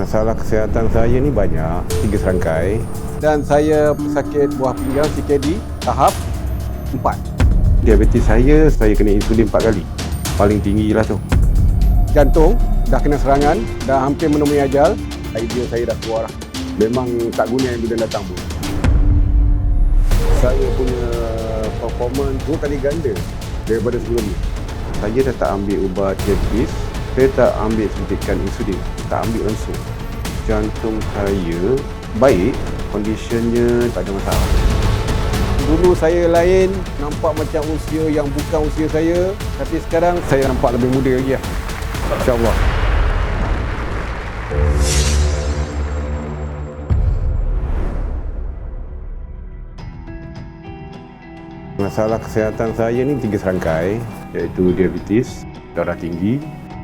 Masalah kesihatan saya ni banyak, 3 serangkai. Dan saya pesakit buah pinggang CKD tahap 4. Diabetes saya kena insulin 4 kali. Paling tinggi lah tu. Jantung dah kena serangan, dah hampir menemui ajal. Idea saya dah keluar lah. Memang tak guna yang bila datang pun. Saya punya performance 2 kali ganda daripada sebelum ni. Saya dah tak ambil ubat diabetes. Saya tak ambil suntikan insulin, tak ambil langsung. Jantung saya baik, conditionnya tak ada masalah. Dulu saya lain, nampak macam usia yang bukan usia saya, tapi sekarang saya nampak lebih muda lagi lah. InsyaAllah. Masalah kesihatan saya ni 3 serangkai, iaitu diabetes, darah tinggi,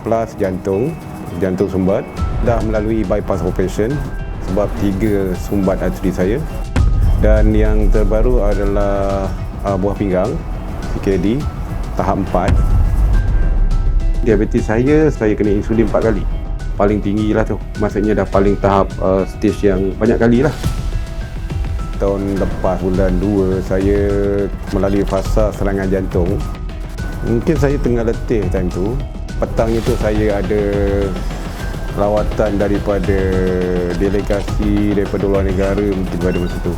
plus jantung sumbat. Dah melalui bypass operation sebab 3 sumbat arteri saya. Dan yang terbaru adalah buah pinggang CKD tahap 4. Diabetes saya kena insulin 4 kali. Paling tinggi lah tu. Maksudnya dah paling tahap stage yang banyak kali lah. Tahun lepas bulan 2 saya melalui fasa serangan jantung. Mungkin saya tengah letih time tu. Petangnya tu saya ada lawatan daripada delegasi daripada luar negara mungkin pada masa tu.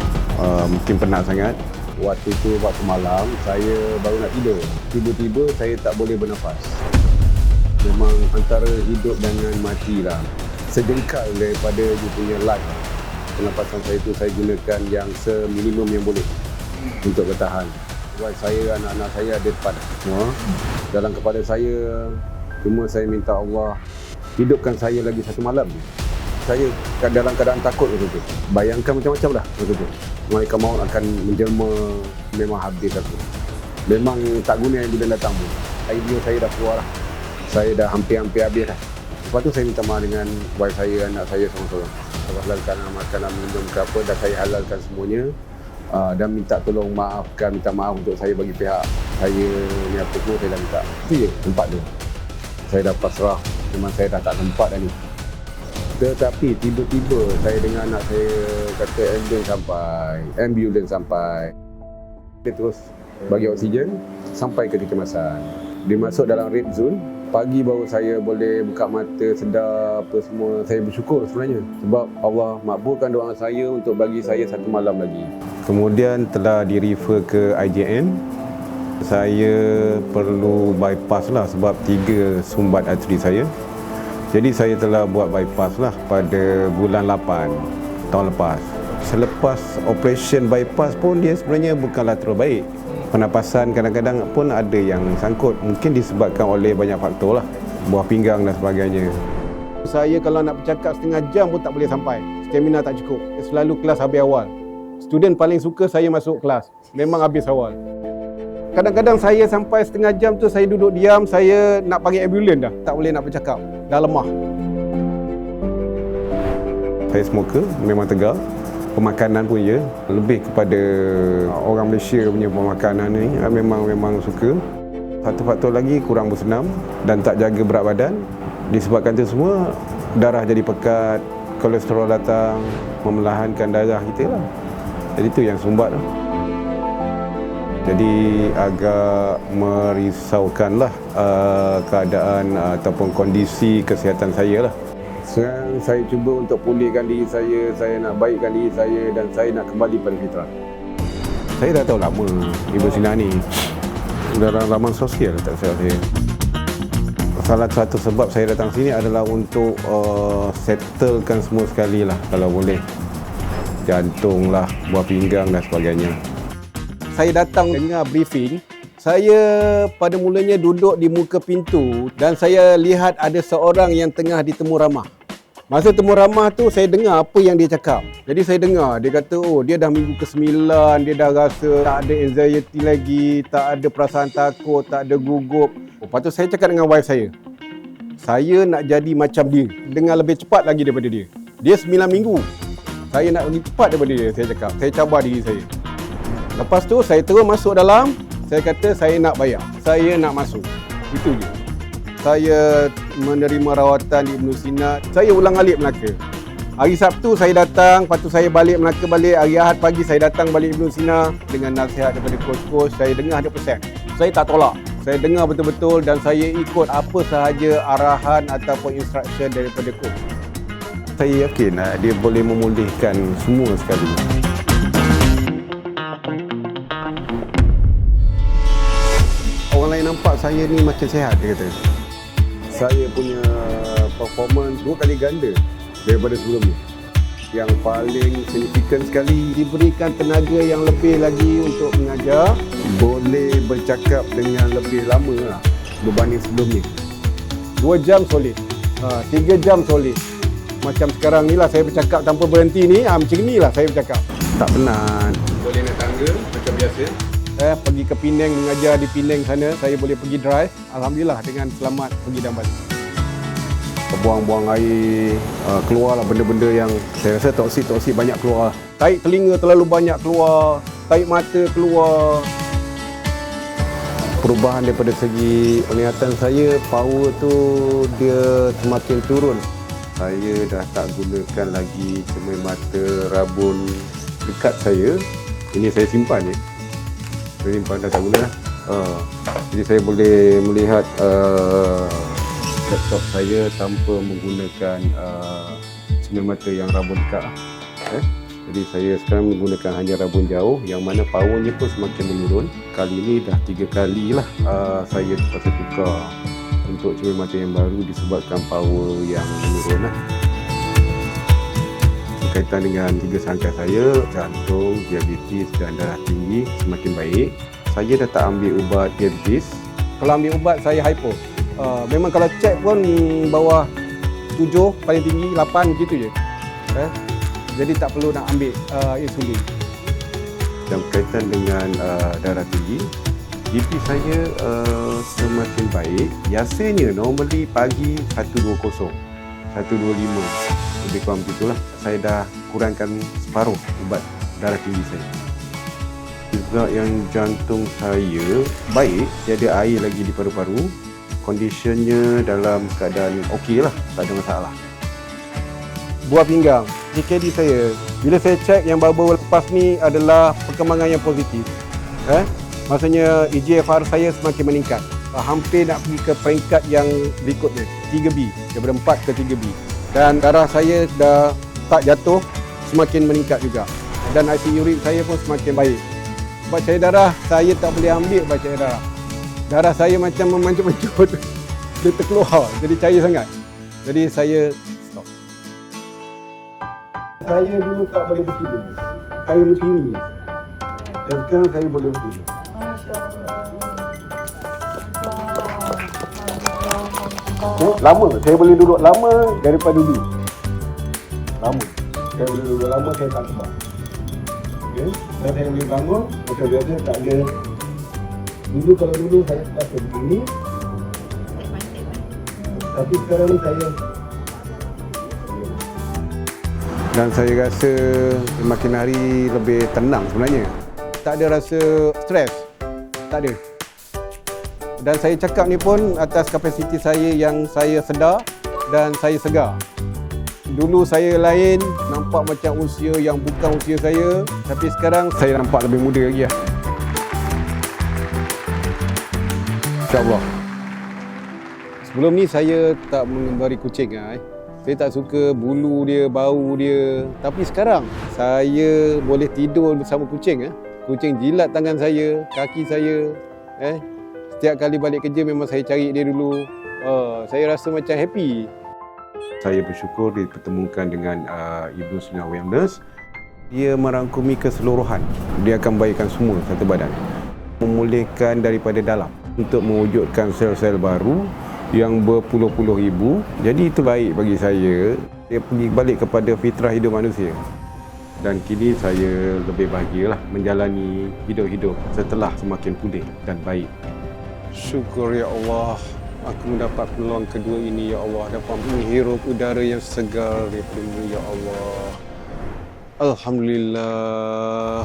Mungkin penat sangat. Waktu tu waktu malam saya baru nak tidur. Tiba-tiba saya tak boleh bernafas. Memang antara hidup dengan mati lah. Sejengkal daripada you punya life. Pernafasan saya tu saya gunakan yang seminimum yang boleh untuk bertahan. Buat saya, anak-anak saya ada depan semua. Dalam kepala saya, cuma saya minta Allah hidupkan saya lagi 1 malam. Saya dalam keadaan takut waktu tu. Bayangkan macam-macam dah waktu tu. Malaikat maut akan menjelma, memang habis aku. Memang tak guna yang bila datang pun. Idea saya dah keluar lah. Saya dah hampir-hampir habis dah. Lepas tu saya minta maaf dengan wife saya, anak saya seorang-seorang. Saya halalkan makanan, minum ke apa, dah saya halalkan semuanya. Dan minta tolong maafkan, minta maaf untuk saya bagi pihak saya ni apa semua saya dah minta. Itu je tempat tu. Saya dah pasrah, memang saya dah tak tempat dah ni. Tetapi tiba-tiba saya dengar anak saya kata ambulans sampai. Dia terus bagi oksigen sampai ke kecemasan. Dia masuk dalam red zone. Pagi baru saya boleh buka mata, sedar apa semua. Saya bersyukur sebenarnya sebab Allah makbulkan doa saya untuk bagi saya 1 malam lagi. Kemudian telah di-refer ke IJN. Saya perlu bypass lah sebab 3 sumbat arteri saya. Jadi saya telah buat bypass lah pada bulan 8 tahun lepas. Selepas operation bypass pun dia sebenarnya bukanlah terlalu baik. Pernafasan kadang-kadang pun ada yang sangkut. Mungkin disebabkan oleh banyak faktor lah. Buah pinggang dan sebagainya. Saya kalau nak bercakap setengah jam pun tak boleh sampai. Stamina tak cukup. Selalu kelas habis awal. Student paling suka saya masuk kelas. Memang habis awal. Kadang-kadang saya sampai setengah jam tu saya duduk diam. Saya nak panggil ambulans dah. Tak boleh nak bercakap. Dah lemah. Saya smoker. Memang tegar. Pemakanan pun ya, lebih kepada orang Malaysia punya pemakanan ni memang suka. Satu faktor lagi kurang bersenam dan tak jaga berat badan. Disebabkan itu semua darah jadi pekat, kolesterol datang, memelahankan darah kita lah. Jadi itu yang sumbat lah. Jadi agak merisaukanlah keadaan ataupun kondisi kesihatan saya lah. Sekarang saya cuba untuk pulihkan diri saya nak baikkan diri saya dan saya nak kembali pada fitrah. Saya dah tahu lama Ibu Sina ni dalam laman sosial tak salah saya. Salah satu sebab saya datang sini adalah untuk settlekan semua sekali lah kalau boleh. Jantung lah, buah pinggang dan sebagainya. Saya datang dengar briefing. Saya pada mulanya duduk di muka pintu dan saya lihat ada seorang yang tengah ditemu ramah. Masa temu ramah tu saya dengar apa yang dia cakap. Jadi saya dengar dia kata dia dah minggu ke-9, dia dah rasa tak ada anxiety lagi, tak ada perasaan takut, tak ada gugup. Lepas tu saya cakap dengan wife saya. Saya nak jadi macam dia, dengan lebih cepat lagi daripada dia. Dia 9 minggu. Saya nak lebih cepat daripada dia, saya cakap. Saya cabar diri saya. Lepas tu saya terus masuk dalam. Saya kata saya nak bayar. Saya nak masuk. Itu je. saya menerima rawatan di Ibnu Sina, saya ulang-alik Melaka. Hari Sabtu saya datang, lepas tu saya balik Melaka balik. Hari Ahad pagi saya datang balik Ibnu Sina dengan nasihat daripada coach-coach. Saya dengar 100%. Saya tak tolak. Saya dengar betul-betul dan saya ikut apa sahaja arahan ataupun instruction daripada coach. Saya yakin dia boleh memulihkan semua sekali. Orang lain nampak saya ni macam sihat, dia kata. Saya punya performance 2 kali ganda daripada sebelum ni. Yang paling signifikan sekali, diberikan tenaga yang lebih lagi untuk mengajar. Boleh bercakap dengan lebih lama lah berbanding sebelum ni. 2 jam solid, 3 jam solid. Macam sekarang ni lah saya bercakap tanpa berhenti ni, macam ni lah saya bercakap. Tak penat. Boleh naik tangga macam biasa. Saya pergi ke Penang, mengajar di Penang sana. Saya boleh pergi drive, alhamdulillah dengan selamat pergi dan balik. Buang-buang air, keluarlah benda-benda yang saya rasa toksik banyak keluar. Tarik telinga terlalu banyak keluar, tarik mata keluar. Perubahan daripada segi penglihatan saya, power tu dia semakin turun. Saya dah tak gunakan lagi cermin mata rabun dekat saya. Ini saya simpan je. Saya simpan dah tak guna lah. Jadi saya boleh melihat laptop saya tanpa menggunakan cermin mata yang rabun dekat. Jadi saya sekarang menggunakan hanya rabun jauh, yang mana powernya pun semakin menurun. Kali ini dah 3 kali lah saya terpaksa tukar untuk cermin mata yang baru disebabkan power yang menurun lah. Berkaitan dengan 3 sangkai saya, jantung, diabetes dan darah tinggi semakin baik. Saya dah tak ambil ubat diabetes. Kalau ambil ubat saya hypo. Memang kalau cek pun bawah 7, paling tinggi 8 begitu je. Jadi tak perlu nak ambil insulin. Dan berkaitan dengan darah tinggi, BP saya semakin baik. Biasanya normally pagi 120, 125, lebih kurang begitulah. Saya dah kurangkan separuh ubat darah tinggi saya. Juga yang jantung saya baik, tiada air lagi di paru-paru. Conditionnya dalam keadaan okey lah, tak ada masalah. Buah pinggang, JKD saya, bila saya cek yang baru-baru lepas ni adalah perkembangan yang positif. Maksudnya eGFR saya semakin meningkat. Hampir nak pergi ke peringkat yang berikutnya, 3B, daripada 4 ke 3B. Dan darah saya dah tak jatuh, semakin meningkat juga. Dan IC urin saya pun semakin baik. Sebab cair darah, saya tak boleh ambil cair darah. Darah saya macam memancut-mancut, dia terkeluar, jadi cair sangat. Jadi saya stop. Saya dulu tak boleh bertidur. Saya begini. Dan sekarang saya boleh bertidur. Lama, saya boleh duduk lama daripada dulu. Lama. Saya boleh duduk lama, saya tak sebab. Okay. Dan saya boleh bangun, macam biasa tak ada. Kalau dulu saya terpaksa begini. Tapi sekarang ni saya. Dan saya rasa makin hari lebih tenang sebenarnya. Tak ada rasa stres. Tak ada. Dan saya cakap ni pun atas kapasiti saya yang saya sedar dan saya segar. Dulu saya lain, nampak macam usia yang bukan usia saya. Tapi sekarang saya nampak lebih muda lagi lah. InsyaAllah. Sebelum ni saya tak mengembari kucing. Saya tak suka bulu dia, bau dia. Tapi sekarang saya boleh tidur bersama kucing. Kucing jilat tangan saya, kaki saya. Setiap kali balik kerja memang saya cari dia dulu. Saya rasa macam happy. Saya bersyukur dipertemukan dengan Ibnu Sina Wellness. Dia merangkumi keseluruhan. Dia akan baikkan semua satu badan. Memulihkan daripada dalam untuk mewujudkan sel-sel baru yang berpuluh-puluh ribu. Jadi itu baik bagi saya. Dia pergi balik kepada fitrah hidup manusia. Dan kini saya lebih bahagialah menjalani hidup-hidup setelah semakin pulih dan baik. Syukur ya Allah, aku mendapat peluang kedua ini ya Allah, dapat menghirup udara yang segar daripada-Mu ya Allah. Alhamdulillah.